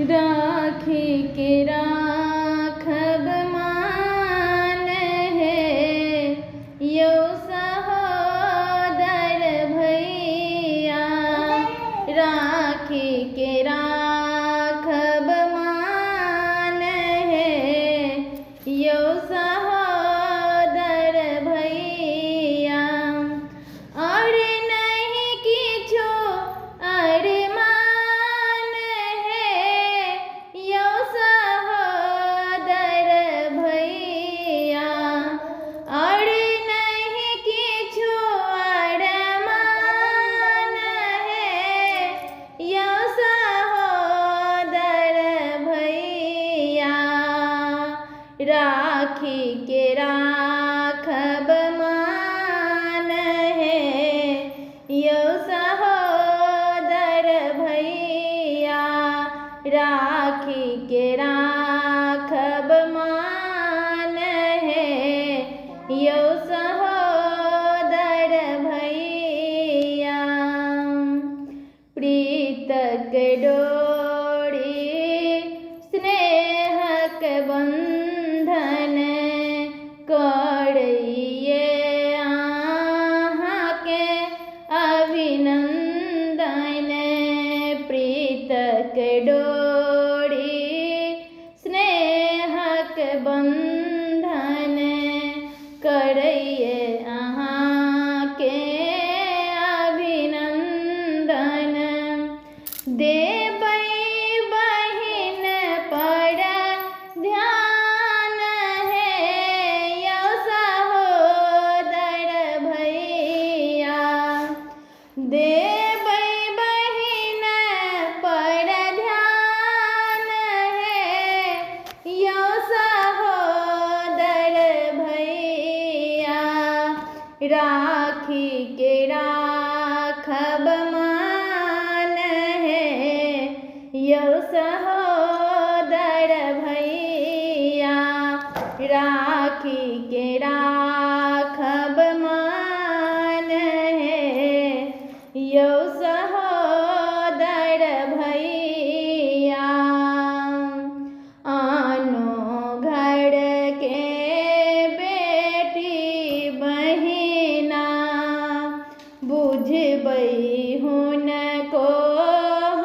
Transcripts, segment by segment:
राखी के राखब मान है यो सहोदर भैया। राखी के राखब मान है यो सहोदर भैया। और नहीं किछो अरमान है यो सहोदर भैया। और नहीं किछो अरमान है यो सहोदर भैया। राखी के राखब मान है यो सहोदर भैया। राखी के राखब मान है यो सहोदर भैया। प्रीतक डोरी स्नेहक बंधन करइए अहाँके अभिनंदन। प्रीतक डोरी स्नेहक बंधन करइए अहाँके अभिनंदन। देबै बहिन पर ध्यान है यो सहोदर भैया। देबै बहिन पर ध्यान है यो सहोदर भैया। राखी के राखब मान है यो सहोदर भैया। राखी के राखब मान है यो सहोदर भैया। आनो घर के बेटी बहिना बुझबै हुनको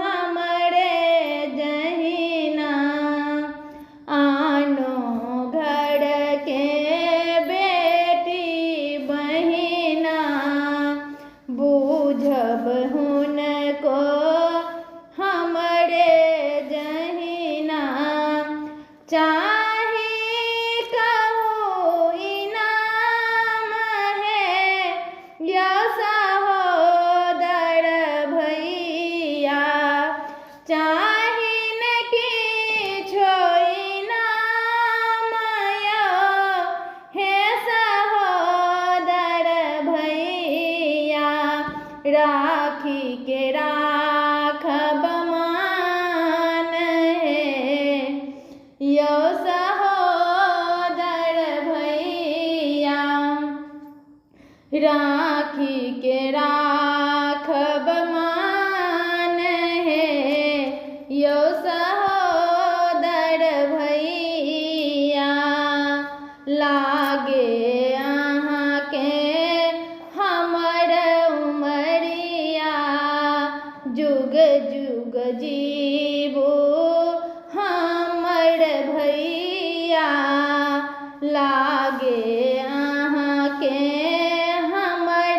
हमरे जहिना। आनो घर के बेटी बहिना बुझब हुनको हमरे जहिना। चाहे कहूँ इनाम है यो सहोदर भैया। चाहे न किछो इनाम यो हे सहोदर भैया। राखी के राखब मान है यो सहोदर भैया। राखी के राखब मान है यो सहोदर भैया। लागे अहाँके हमर उमरिया जुग जुग जीबू हमर भैया। लागे अहाँके हमर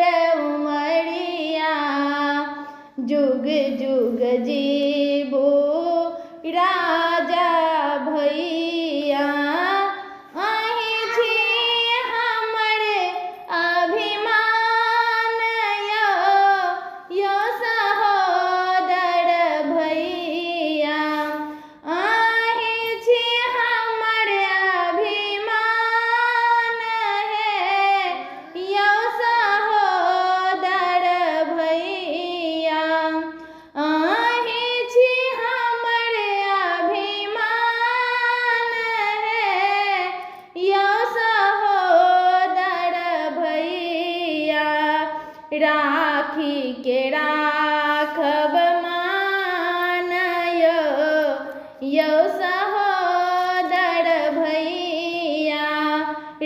यो सहोदर भैया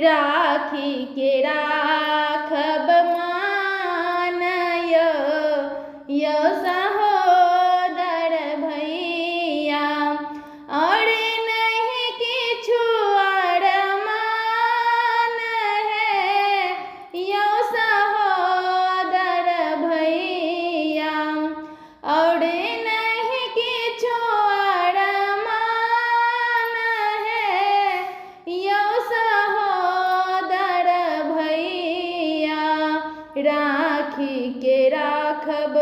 राखी के राखब मान यो सहोदर भैया और नहीं किछु अरमान है यो सहोदर भैया और नहीं किछु अरमान है यो सहोदर भैया राखी के राखब